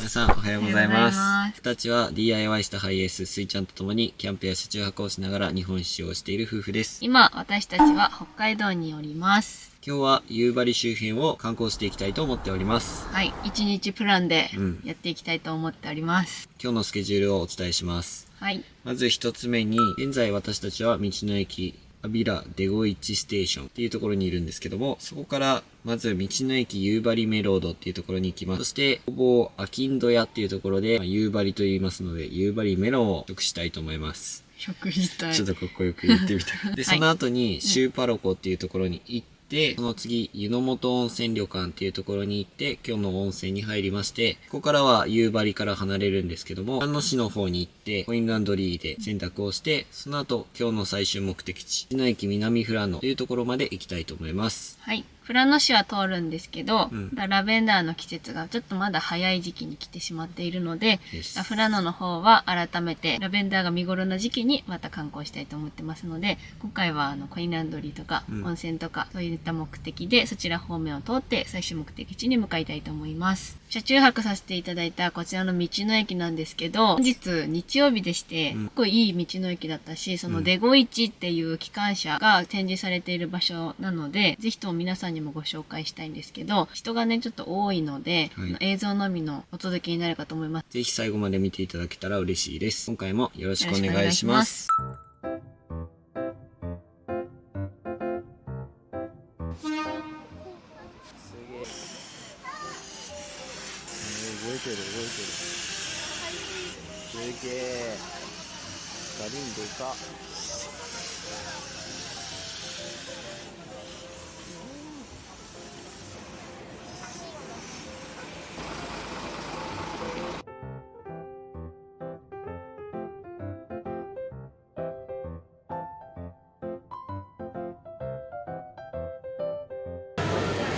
皆さんおはようございます。おはようございます。僕たちは DIY したハイエーススイちゃんと共にキャンプや車中泊をしながら日本一周をしている夫婦です。今、私たちは北海道におります。今日は夕張周辺を観光していきたいと思っております。はい、1日プランでやっていきたいと思っております。今日のスケジュールをお伝えします。はい。まず一つ目に、現在私たちは道の駅アビラデゴイチステーションっていうところにいるんですけども、そこからまず道の駅夕張メロードっていうところに行きます。そしてほぼアキンド屋っていうところで、夕張と言いますので夕張メロンを食したいと思います。食したい。ちょっとかっこよく言ってみたい。で、その後にシューパロコっていうところに行って、その次湯の本温泉旅館っていうところに行って今日の温泉に入りまして、ここからは夕張から離れるんですけども、安野市の方に行ってコインランドリーで洗濯をして、その後今日の最終目的地道の駅南富良野というところまで行きたいと思います。はい。富良野市は通るんですけど、うんラベンダーの季節がちょっとまだ早い時期に来てしまっているので、です富良野の方は改めてラベンダーが見頃の時期にまた観光したいと思ってますので、今回はコインランドリーとか温泉とかそういった目的でそちら方面を通って最終目的地に向かいたいと思います。車中泊させていただいたこちらの道の駅なんですけど、本日日曜日でして、すごくいい道の駅だったし、そのデゴイチっていう機関車が展示されている場所なので、ぜひとも皆さんにもご紹介したいんですけど、人がね、ちょっと多いので、はい、映像のみのお届けになるかと思います。ぜひ最後まで見ていただけたら嬉しいです。今回もよろしくお願いします。動いてる。すげえ。ガリンでか。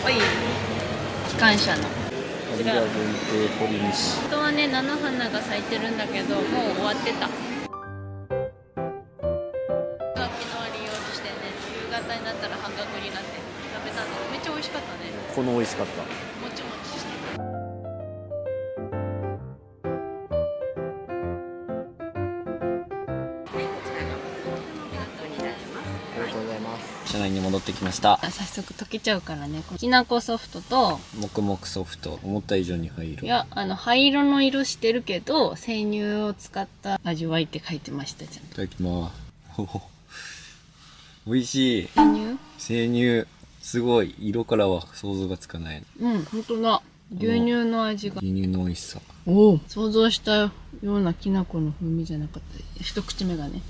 おい、機関車の。アビラ限定ポリ西。本当はね、菜の花が咲いてるんだけど、もう終わってた。昨日利用してね、夕方になったら半額になって食べたの。めっちゃ美味しかったね。この美味しかった。もちもちしてた。車内に戻ってきました。早速溶けちゃうからね。きなこソフトと、黙々ソフト。思った以上に灰色。いや、灰色の色してるけど、生乳を使った味わいって書いてましたじゃん。いただきます。ほほ。美味しい。生乳？生乳。すごい。色からは想像がつかない。うん、ほんとだ。牛乳の味が。牛乳の美味しさ。おお。想像したようなきな粉の風味じゃなかった。一口目がね。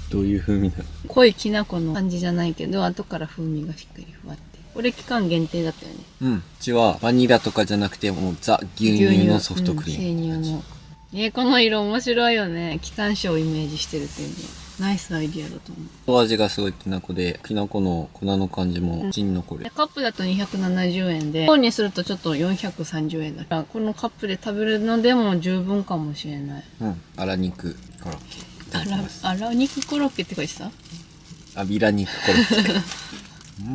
どういう風味なの？濃いきな粉の感じじゃないけど、後から風味がしっかりふわって。これ期間限定だったよね。うん。うちはバニラとかじゃなくて、もうザ牛乳のソフトクリーム。生乳の。この色面白いよね。機関車をイメージしてるっていうのは。ナイスアイディアだと思う。お味がすごいきな粉で、きな粉の粉の感じも口に残る。カップだと270円で、本にするとちょっと430円だから、このカップで食べるのでも十分かもしれない。うん。あら肉コロッケ。いただきます。あら肉コロッケって書いてた？アビラ肉コロッケ。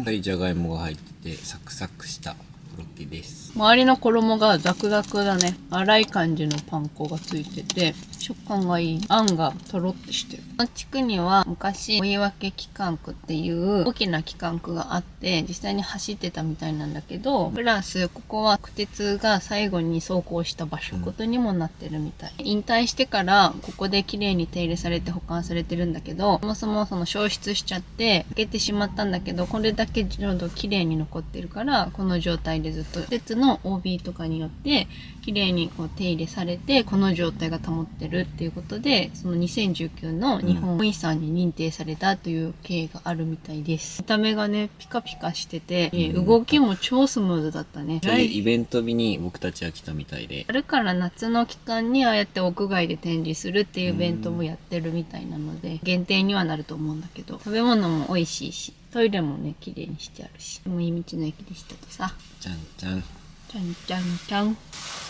はい、じゃがいもが入ってて、サクサクしたコロッケです。周りの衣がザクザクだね。粗い感じのパン粉がついてて、食感がいい。あんがとろってしてる。この地区には昔、追分機関区っていう大きな機関区があって、実際に走ってたみたいなんだけど、プラスここは国鉄が最後に走行した場所ことにもなってるみたい。引退してからここで綺麗に手入れされて保管されてるんだけど、そもそもその消失しちゃって焼けてしまったんだけど、これだけちょうど綺麗に残ってるから、この状態でずっと施設の OB とかによって綺麗にこう手入れされて、この状態が保ってるっていうことで、その2019の日本遺産に認定されたという経緯があるみたいです。見た目がね、ピカピカしてて、動きも超スムーズだったね。そういうイベント日に僕たちは来たみたいで。春から夏の期間にああやって屋外で展示するっていうイベントもやってるみたいなので、限定にはなると思うんだけど、食べ物も美味しいし、トイレもね、綺麗にしてあるし、もういい道の駅でしたとさ。じゃんじゃん。ちゃんちゃんちゃん。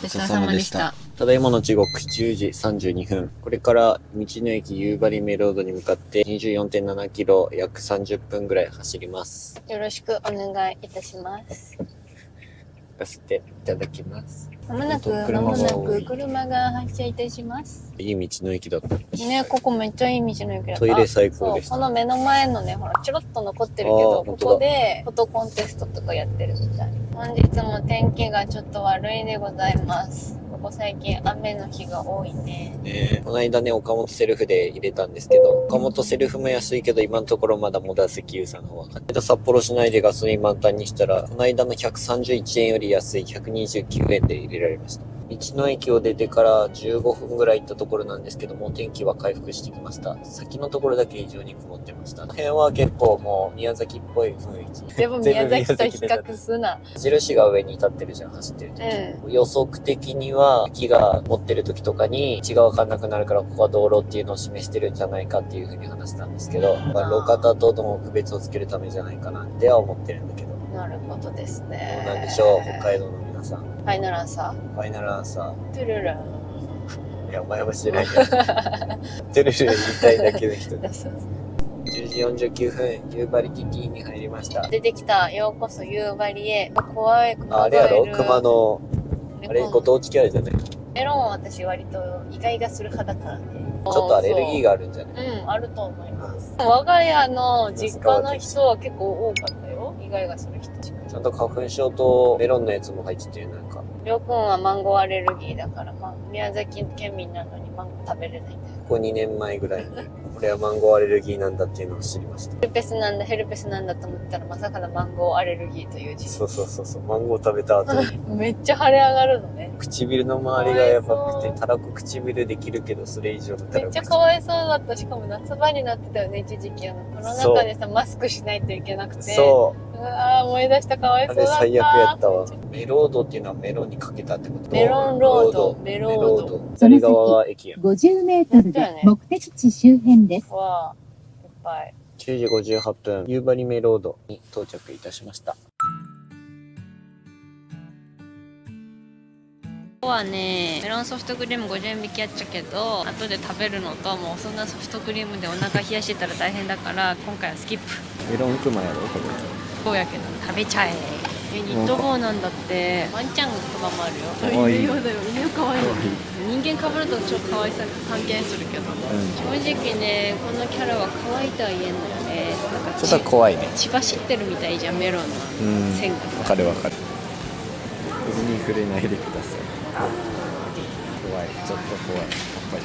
ごちそうさまでした。ただいまの時刻10時32分。これから道の駅夕張メロードに向かって 24.7 キロ約30分ぐらい走ります。よろしくお願いいたします。かせていただきます。まもなく車が発車いたします。いい道の駅だった。ね、ここめっちゃいい道の駅だった。トイレ最高でした。この目の前のね、ほら、ちょろっと残ってるけど、ここでフォトコンテストとかやってるみたい。本日も天気がちょっと悪いでございます。ここ最近雨の日が多いね。この間ね、岡本セルフで入れたんですけど、岡本セルフも安いけど、今のところまだモダ石油さんの方が買って。札幌市内でガソリン満タンにしたら、この間の131円より安い129円で入れられました。道の駅を出てから15分ぐらい行ったところなんですけども、天気は回復してきました。先のところだけ異常に曇ってました。この辺は結構もう宮崎っぽい雰囲気。でも宮崎と比較すな。印が上に立ってるじゃん、走ってる時。予測的には、木が持ってる時とかに道がわかんなくなるから、ここは道路っていうのを示してるんじゃないかっていう風に話したんですけど、路肩との区別をつけるためじゃないかなっては思ってるんだけど。なるほどですね。どうなんでしょう、北海道の皆さん。ファイナルアンサー？ファイナルアンサー。トゥルルン。いや、お前もしてないけど。トゥルル言いたいだけの人です。10時49分、夕張ティティに入りました。出てきた。ようこそ夕張へ。怖い、あれやろ熊の、あれ、ご当地キャラじゃない？メロンは私割と意外がする派だからね。ちょっとアレルギーがあるんじゃない？うん、あると思います。我が家の実家の人は結構多かったよ。意外がする人。ちゃんと花粉症とメロンのやつも入ってて、なんか。りょうくんはマンゴーアレルギーだから、宮崎県民なのにマンゴー食べれないんだよ。ここ2年前ぐらいに、俺はマンゴーアレルギーなんだっていうのを知りました。ヘルペスなんだと思ったら、まさかのマンゴーアレルギーという事実。そう。マンゴー食べた後に。めっちゃ腫れ上がるのね。唇の周りがやばくて、たらこ唇できるけど、それ以上のたらこ。めっちゃかわいそうだった。しかも夏場になってたよね、一時期。この中でさ、マスクしないといけなくて。そう。うわー、思い出した、かわいそうだった。あれ最悪やったわ。メロードっていうのはメロンにかけたってこと？メロンロード。メロード。左側が駅や。50メートルで目的地周辺です。わー、いっぱい。10時58分、夕張メロードに到着いたしました。今日はね、メロンソフトクリーム50円引きやっちゃけど、後で食べるのと、もうそんなソフトクリームでお腹冷やしてたら大変だから、今回はスキップ。メロンクマやろこれ。そうやけど、食べちゃえ。ニット帽なんだって、ワンちゃんとかもあるよ。かわいい。犬用だよ、犬かわいい。人間かぶるとちょっと可愛さ関係するけど、正直ね、このキャラは可愛いとは言えんのよね。なんかちょっと怖いね。血走ってるみたいじゃん、メロンの線が。わかる。水に触れないでください。怖い、ちょっと怖い、やっぱり。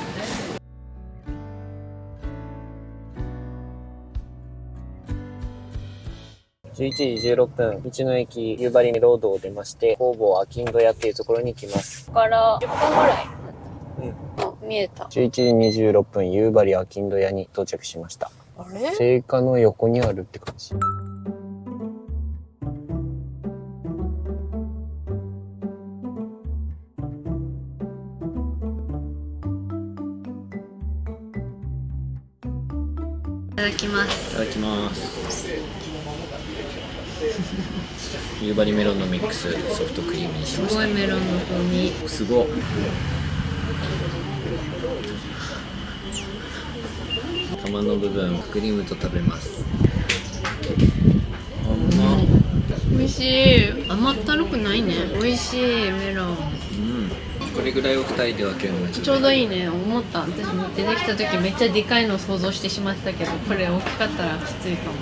11時16分、道の駅夕張ロードを出まして、工房アキンド屋っていうところに来ます。ここから10分ぐらい。見えた。11時26分、夕張アキンド屋に到着しました。あれ？聖火の横にあるって感じ。いただきます。いただきます。夕張メロンのミックスソフトクリームにしました。すごいメロンの風味。すごっ。玉の部分クリームと食べます。美味しい。甘ったるくないね。美味しいメロン。これぐらいを2人で分けるのがちょうどいいね。思った。私も出てきた時めっちゃでかいのを想像してしまったけど、これ大きかったらきついかも。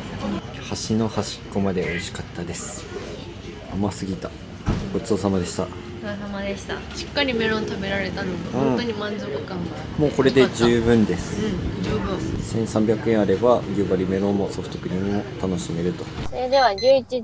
端の端っこまで美味しかったです。甘すぎた。ごちそうさまでした。お疲れ様でした。しっかりメロン食べられたので、本当に満足感が。もうこれで十分です。十分。1300円あれば夕張メロンもソフトクリームも楽しめると。それでは11時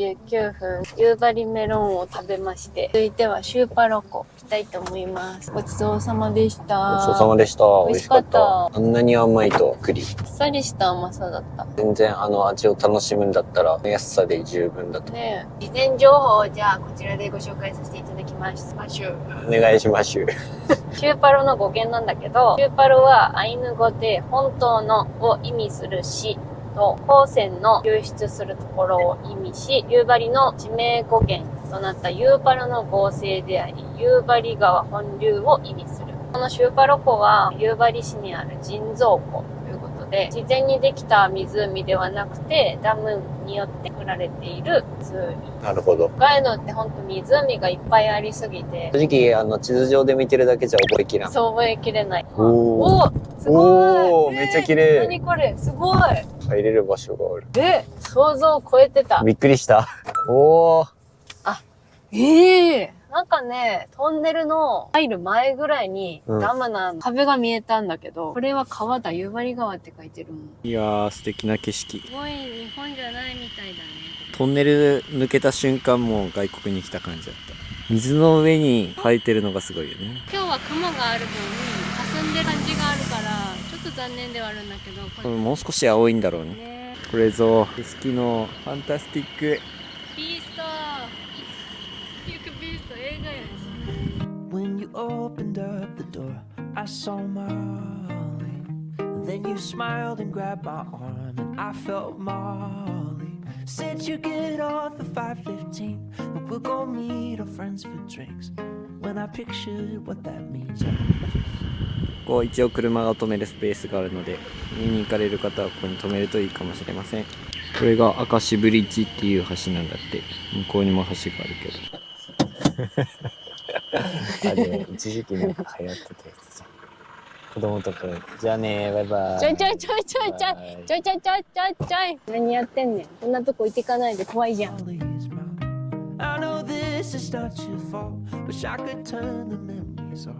49分、夕張メロンを食べまして、続いてはシューパロコ行きたいと思います。ごちそうさまでした。ごちそうさまでした。美味しかった。あんなに甘いと栗。あっさりした甘さだった。全然味を楽しむんだったら安さで十分だと。ねえ、事前情報をじゃあこちらでご紹介させていただきます。お願いします。シューパロの語源なんだけど、シューパロはアイヌ語で本当のを意味する詩と光線の流出するところを意味し、夕張の地名語源となった夕パロの合成であり、夕張川本流を意味する。このシューパロ湖は夕張市にある人造湖ということので、自然にできた湖ではなくて、ダムによって作られている湖。なるほど。北海道ってほんと湖がいっぱいありすぎて、正直、地図上で見てるだけじゃ覚えきらん。そう覚えきれない。おー。すごい。めっちゃ綺麗。何これすごい。入れる場所がある。想像を超えてた。びっくりした。おー。なんかね、トンネルの入る前ぐらいにダムの壁が見えたんだけど、これは川だ、夕張川って書いてるもん。いやー、素敵な景色。すごい日本じゃないみたいだね。トンネル抜けた瞬間もう外国に来た感じだった。水の上に生えてるのがすごいよね。今日は雲がある分、霞んでる感じがあるから、ちょっと残念ではあるんだけど、もう少し青いんだろうね。ね、これぞ、好きのファンタスティック。ビーストビースト映画やし。When you opened up the door, I saw Molly. Then you smiled and grabbed my arm, and I felt Molly. Said you get off at 5:15, and we'll go meet our friends for drinks. When I pictured what that means, ここ一応車が止めるスペースがあるので、見に行かれる方はここに止めるといいかもしれません。これが明石ブリッジっていう橋なんだって。向こうにも橋があるけど。あれ一時期なんか流行ってたやつじゃん。子供とかじゃあね、バイバイ。ちょい何やってんねん。こんなとこ行ってかないで怖いじゃん。 Molly's mouth. I know this is not your fault. Wish I could turn the memories off.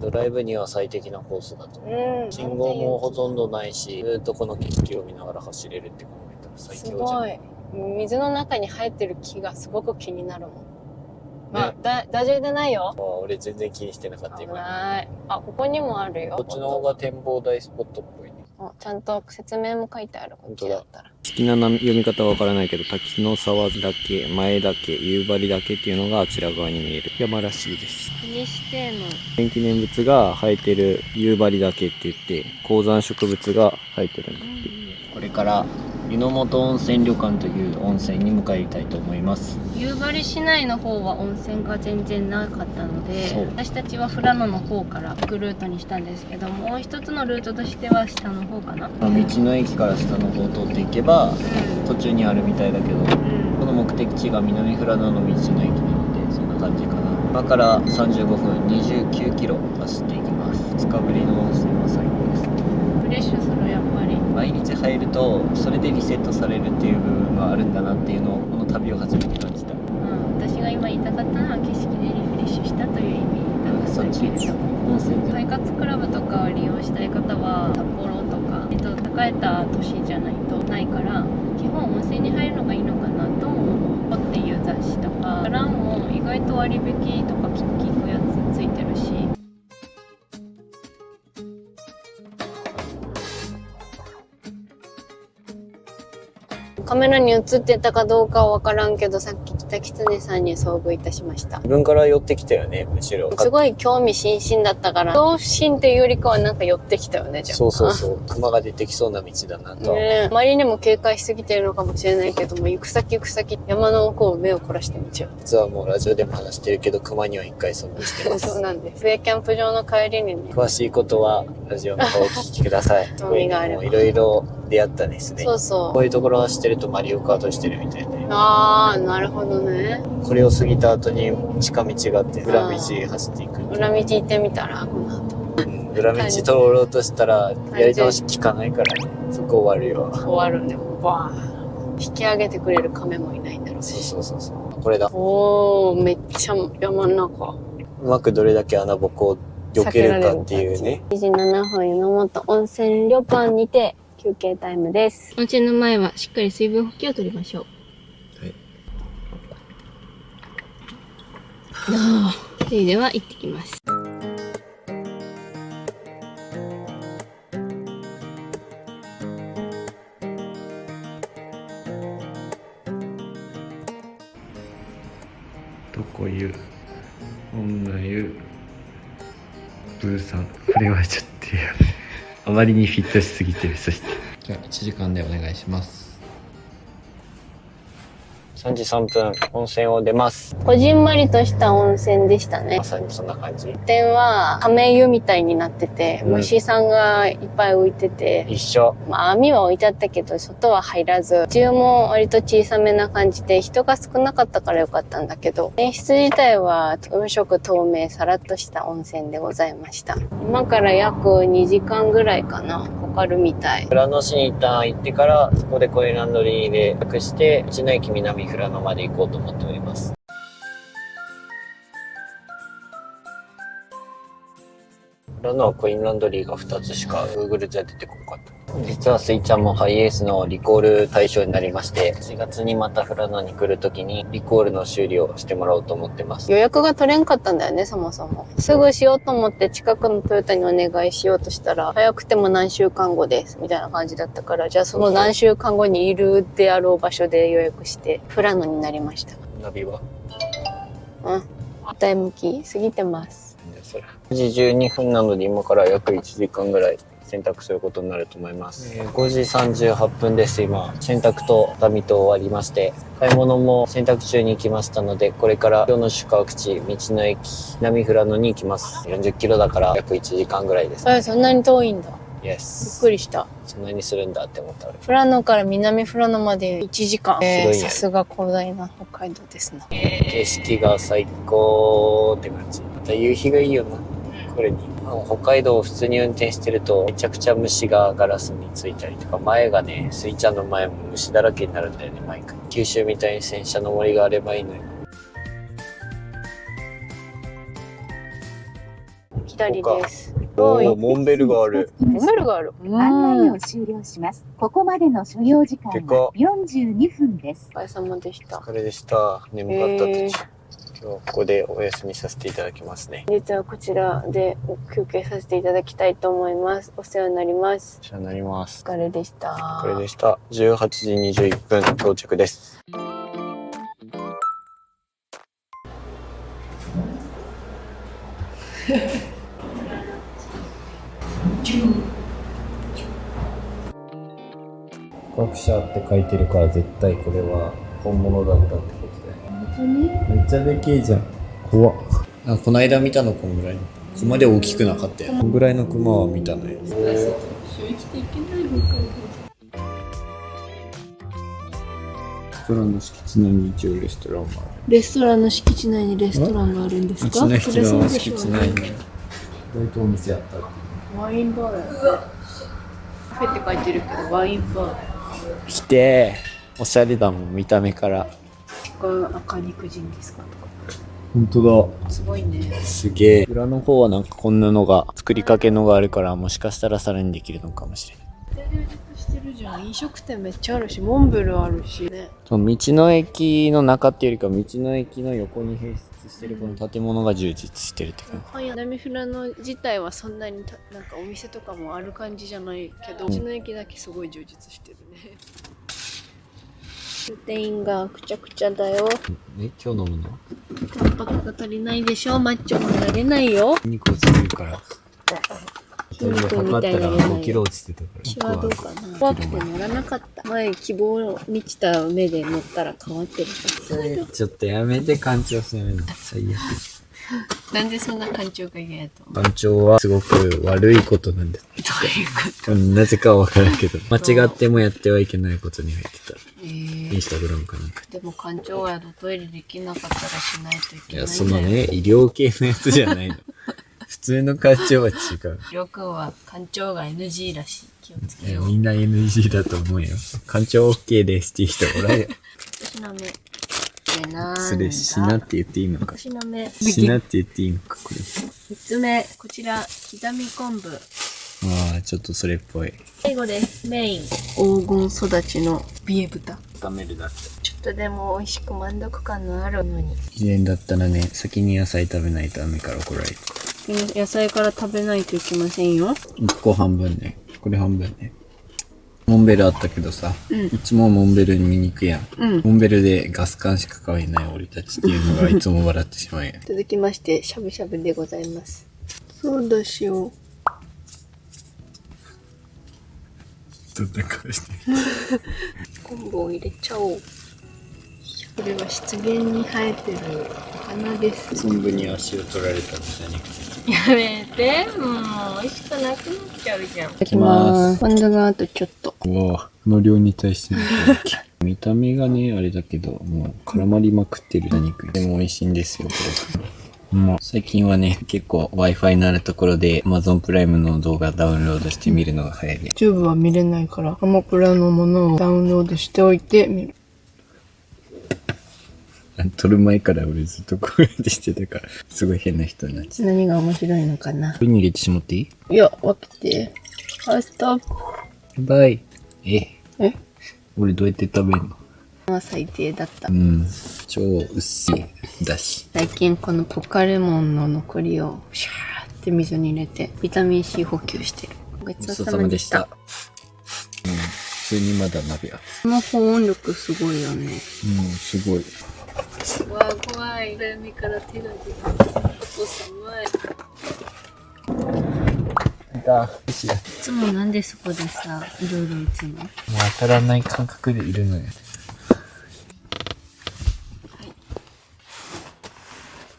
ドライブには最適なコースだと思う。信号もほとんどないし、ずっとこの景色を見ながら走れるって考えたら最す強じゃん。ごい。水の中に生えてる木がすごく気になるもん。まあ、大丈夫じゃないよ。俺全然気にしてなかった危今。ない。あ、ここにもあるよ。こっちの方が展望台スポットっぽいね。あ、ちゃんと説明も書いてある。こっちだったら。好きな読み方はわからないけど、滝の沢岳、前岳、夕張岳っていうのがあちら側に見える山らしいです。国指定の天気念物が生えてる夕張岳って言って、高山植物が生えてるんだって。これから湯の本温泉旅館という温泉に向かいたいと思います。夕張市内の方は温泉が全然なかったので、そう私たちは富良野の方から行くルートにしたんですけども、う一つのルートとしては下の方かな。道の駅から下の方を通っていけば途中にあるみたいだけど、この目的地が南富良野の道の駅なのでそんな感じかな。今から35分29キロ走っていきます。2日ぶりの温泉は最高ですね。フレッシュする、やっぱり。毎日入るとそれでリセットされるっていう部分があるんだなっていうのをこの旅を始めて感じた。私が今言いたかったのは景色でリフレッシュしたという意味なんですけれども、温泉快活クラブとかを利用したい方は札幌とか、栄えた都市じゃないとないから、基本温泉に入るのがいいのかなと思う。ポっていう雑誌とかからも意外と割引とか聞くやつついてるし。カメラに映ってたかどうかは分からんけど、さっき来たキツネさんに遭遇いたしました。自分から寄ってきたよね、むしろ。すごい興味津々だったから、恐怖心っていうよりかはなんか寄ってきたよね、じゃあ。そう。熊が出てきそうな道だなとは。ねえ、あまりにも警戒しすぎてるのかもしれないけども、行く先山の奥を目を凝らしてみちゃう。実はもうラジオでも話してるけど、熊には一回遭遇してます。そうなんです。上キャンプ場の帰りにね。詳しいことはラジオの方をお聞きください。興味があればいろいろ出会ったですね。そうそう。こういうところ走ってるとマリオカートしてるみたいで。あー、なるほどね。これを過ぎた後に近道があって、裏道走っていく。裏道行ってみたら、この後。裏道通ろうとしたら、やり直し効かないからね。そこ終わるよ。終わるんで、もうバーン。引き上げてくれる亀もいないんだろうし。そう。これだ。おー、めっちゃ山の中。うまくどれだけ穴ぼこを避けるかっていうね。2時7分、湯の本温泉旅館にて休憩タイムです。温泉の前はしっかり水分補給を取りましょう。はい。それでは行ってきます。床湯、女湯、ブーさん。これはちょっとあまりにフィットしすぎてる。そしてじゃあ1時間でお願いします。3時3分、温泉を出ます。こじんまりとした温泉でしたねま。さにそんな感じ。点は亀湯みたいになってて、うん虫さんがいっぱい浮いてて、一緒。まあ網は置いてあったけど、外は入らず、中も割と小さめな感じで、人が少なかったからよかったんだけど、演出自体は無色透明、さらっとした温泉でございました。今から約2時間ぐらいかな、かかるみたい。富良野市に一旦行ってから、そこでコインランドリーで予約して、道の駅南富良野まで行こうと思っております。富良野はコインランドリーが2つしか Google じゃ出てこなかった。実はスイちゃんもハイエースのリコール対象になりまして、4月にまた富良野に来るときにリコールの修理をしてもらおうと思ってます。予約が取れんかったんだよね、そもそも。すぐしようと思って近くのトヨタにお願いしようとしたら、早くても何週間後です、みたいな感じだったから、じゃあその何週間後にいるであろう場所で予約して、富良野になりました。ナビはうん。答え向き過ぎてます。それ9時12分なので今から約1時間ぐらい洗濯することになると思います。5時38分です。今、洗濯と畳と終わりまして、買い物も洗濯中に行きましたので、これから今日の宿泊地、道の駅、南富良野に行きます。40キロだから約1時間ぐらいです。そんなに遠いんだ。イエびっス。くりした。そんなにするんだって思ったら。富良野から南富良野まで1時間。広いねさすが広大な北海道ですな。景色が最高って感じ。また夕日がいいよな。これに。北海道を普通に運転してるとめちゃくちゃ虫がガラスについたりとか、前がね、スイちゃんの前も虫だらけになるんだよね、毎回。九州みたいに洗車の森があればいいのよ。左です。モンベルがある。モンベルがある。案内を終了します。ここまでの所要時間でかは42分です。お疲れ様でした。お疲れでした。眠かった途中。今日はここでお休みさせていただきますね。実はこちらで休憩させていただきたいと思います。お世話になります。お世話になります。お疲れでした。これでした。18時21分到着です。学者って書いてるから絶対これは本物だったってことだよ。本当に？めっちゃでけえじゃん。怖っ。この間見たのこんぐらいの。ここまで大きくなかったよ。こんぐらいのクマは見たのよ。レストランの敷地内に一応レストランがある。レストランの敷地内にレストランがあるんですか？うちの人のそれそうでし敷ょうね。地内に。意外とお店あったって。ワインバーだよね。カフェって書いてるけどワインバー。来てー。おしゃれだもん、見た目から。赤肉人ですかとか。本当だ。すごいね。すげえ。裏の方はなんかこんなのが、作りかけのがあるから、もしかしたらさらにできるのかもしれない。充実してるじゃん。飲食店めっちゃあるし、モンベルあるしね。道の駅の中っていうよりか、道の駅の横に併設してるこの建物が充実してるって感じ。南富良野自体はそんなになんかお店とかもある感じじゃないけど、道の駅だけすごい充実してるね。プロテインがくちゃくちゃだよ。今日飲むの？タンパクが足りないでしょ。マッチョもなれないよ。肉を作るから。筋肉みたいなのない5キロ落ちてたから。私はどうかな。怖くて乗らなかった。前希望を満ちた目で乗ったら変わってる。ちょっとやめて、館長さん。最悪。なんでそんな感情が嫌やと？館長はすごく悪いことなんです。どういうこと？なぜかはわからんけど、間違ってもやってはいけないことに入ってた。インスタグラムかなんか。でも館長はトイレできなかったらしないといけない。いや、そのね、医療系のやつじゃないの。普通の館長は違う。りょうくんは館長が NG らしい。気をつけよう。みんな NG だと思うよ。館長 OK ですっていう人おらんよ。私の目。なんだそれ、しなって言っていいのか。私の目。しなって言っていいのか、これ。3つ目、こちら、刻み昆布。ああ、ちょっとそれっぽい。最後です。メイン。黄金育ちのビエ豚。炒めるだって。ちょっとでも美味しく満足感のあるのに。以前だったらね、先に野菜食べないとダメから怒られる。野菜から食べないといけませんよ。1個半分ね。これ半分ね。モンベルあったけどさ、いつもモンベルに見に行くやん。モンベルでガス缶しか買えない俺たちっていうのがいつも笑ってしまうやん。続きまして、しゃぶしゃぶでございます。そうだしよう。どんな顔してる？昆布を入れちゃおう。これは湿原に生えてるお花です。昆布に足を取られたんじゃねやめて、もう美味しくなくなっちゃうじゃん。いただきまポン酢があとちょっと。うわこの量に対しての見た目がねあれだけどもう絡まりまくってる肉でも美味しいんですよこれ。最近はね結構 Wi-Fi のあるところで Amazon プライムの動画ダウンロードして見るのが早いで。 YouTube は見れないからアマプラのものをダウンロードしておいて見る。撮る前から俺ずっとこうやってしてたからすごい変な人になっちゃう。何が面白いのかな。これに入れてしまっていい？いや、分けて。ストップ。バイ。え俺どうやって食べるの？まあ最低だった。超薄いだし。最近このポカレモンの残りをシャーって水に入れてビタミン C 補給してる。ごちそうさまでした。普通にまだ鍋ある。この保温力すごいよね。すごい。うわ怖い。暗闇から手が出る。いつもなんでそこでさ、いろいろ打つの？もう当たらない感覚でいるのよ。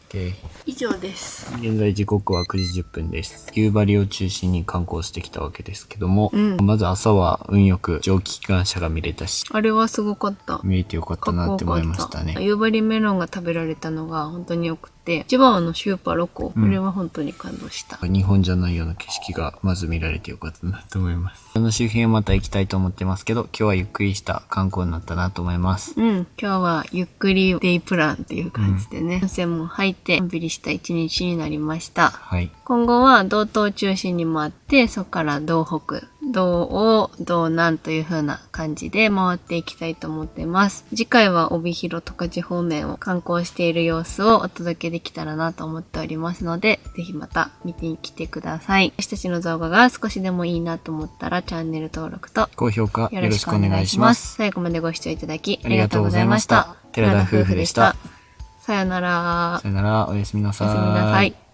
OK。以上です。現在時刻は9時10分です。夕張を中心に観光してきたわけですけども、まず朝は運よく蒸気機関車が見れたし、あれはすごかった。見えてよかったなって思いましたね。夕張メロンが食べられたのが本当によくて、千葉のシューパロコ、これは本当に感動した。日本じゃないような景色がまず見られてよかったなと思います。その周辺はまた行きたいと思ってますけど、今日はゆっくりした観光になったなと思います。今日はゆっくりデイプランっていう感じでね、温泉も入ってのんびりした一日になりました。はい。今後は道東を中心に回って、そこから道北、道央、道南という風な感じで回っていきたいと思ってます。次回は帯広十勝方面を観光している様子をお届けできたらなと思っておりますので、ぜひまた見てきてください。私たちの動画が少しでもいいなと思ったらチャンネル登録と高評価よろしくお願いします。最後までご視聴いただきありがとうございました。寺田夫婦でした。さよなら。さよなら、おやすみなさい。おやすみなさい。